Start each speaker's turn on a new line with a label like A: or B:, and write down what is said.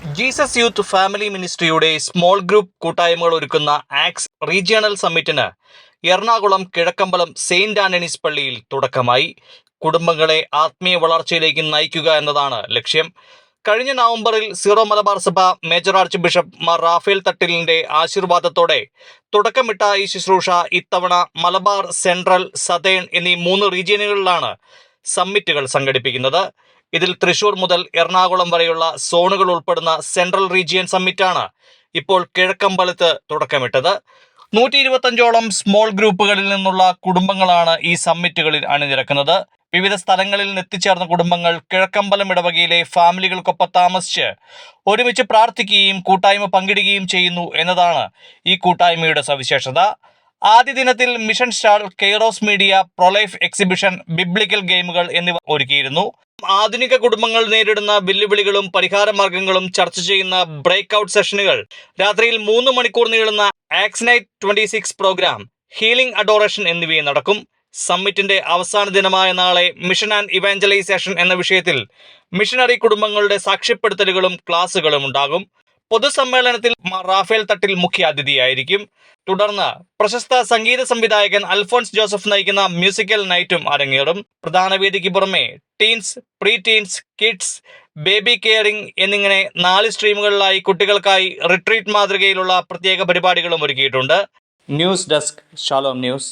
A: Jesus youth family മിനിസ്ട്രിയുടെ small group കൂട്ടായ്മകൾ ഒരുക്കുന്ന ആക്സ് റീജിയണൽ സമ്മിറ്റിന് എറണാകുളം കിഴക്കമ്പലം സെയിന്റ് ആന്റണീസ് പള്ളിയിൽ തുടക്കമായി. കുടുംബങ്ങളെ ആത്മീയ വളർച്ചയിലേക്ക് നയിക്കുക എന്നതാണ് ലക്ഷ്യം. കഴിഞ്ഞ നവംബറിൽ സീറോ മലബാർ സഭ major archbishop Mar Raphael തട്ടിലിന്റെ ആശീർവാദത്തോടെ തുടക്കമിട്ട ഈ ശുശ്രൂഷ ഇത്തവണ മലബാർ, സെൻട്രൽ, സതേൺ എന്നീ 3 റീജിയനുകളിലാണ് സമ്മിറ്റുകൾ സംഘടിപ്പിക്കുന്നത്. ഇതിൽ തൃശൂർ മുതൽ എറണാകുളം വരെയുള്ള സോണുകൾ ഉൾപ്പെടുന്ന സെൻട്രൽ റീജിയൻ സമ്മിറ്റാണ് ഇപ്പോൾ കിഴക്കമ്പലത്ത് തുടക്കമിട്ടത്. 125ഓളം സ്മോൾ ഗ്രൂപ്പുകളിൽ നിന്നുള്ള കുടുംബങ്ങളാണ് ഈ സമ്മിറ്റുകളിൽ അണിനിരക്കുന്നത്. വിവിധ സ്ഥലങ്ങളിൽ എത്തിച്ചേർന്ന കുടുംബങ്ങൾ കിഴക്കമ്പലം ഇടവകയിലെ ഫാമിലികൾക്കൊപ്പം താമസിച്ച് ഒരുമിച്ച് പ്രാർത്ഥിക്കുകയും കൂട്ടായ്മ പങ്കിടുകയും ചെയ്യുന്നു എന്നതാണ് ഈ കൂട്ടായ്മയുടെ സവിശേഷത. ആദ്യ ദിനത്തിൽ mission stall, Kairos media, prolife exhibition, biblical ഗെയിമുകൾ എന്നിവ ഒരുക്കിയിരുന്നു. ആധുനിക കുടുംബങ്ങൾ നേരിടുന്ന വെല്ലുവിളികളും പരിഹാര മാർഗങ്ങളും ചർച്ച ചെയ്യുന്ന ബ്രേക്ക് ഔട്ട് സെഷനുകൾ, രാത്രിയിൽ 3 മണിക്കൂർ നീളുന്ന ആക്സ് നൈറ്റ് 26 പ്രോഗ്രാം, ഹീലിംഗ് അഡോറേഷൻ എന്നിവയും നടക്കും. സമ്മിറ്റിന്റെ അവസാന ദിനമായ നാളെ മിഷൻ ആൻഡ് ഇവാഞ്ചലൈസേഷൻ എന്ന വിഷയത്തിൽ മിഷനറി കുടുംബങ്ങളുടെ സാക്ഷ്യപ്പെടുത്തലുകളും ക്ലാസുകളും ഉണ്ടാകും. പൊതുസമ്മേളനത്തിൽ റാഫേൽ തട്ടിൽ മുഖ്യാതിഥിയായിരിക്കും. തുടർന്ന് പ്രശസ്ത സംഗീത സംവിധായകൻ അൽഫോൺസ് ജോസഫ് നയിക്കുന്ന മ്യൂസിക്കൽ നൈറ്റും അരങ്ങേറും. പ്രധാന വേദിക്ക് പുറമെ teens, pre teens, kids, baby caring എന്നിങ്ങനെ 4 സ്ട്രീമുകളിലായി കുട്ടികൾക്കായി റിട്രീറ്റ് മാതൃകയിലുള്ള പ്രത്യേക പരിപാടികളും ഒരുക്കിയിട്ടുണ്ട്. News desk, Shalom news.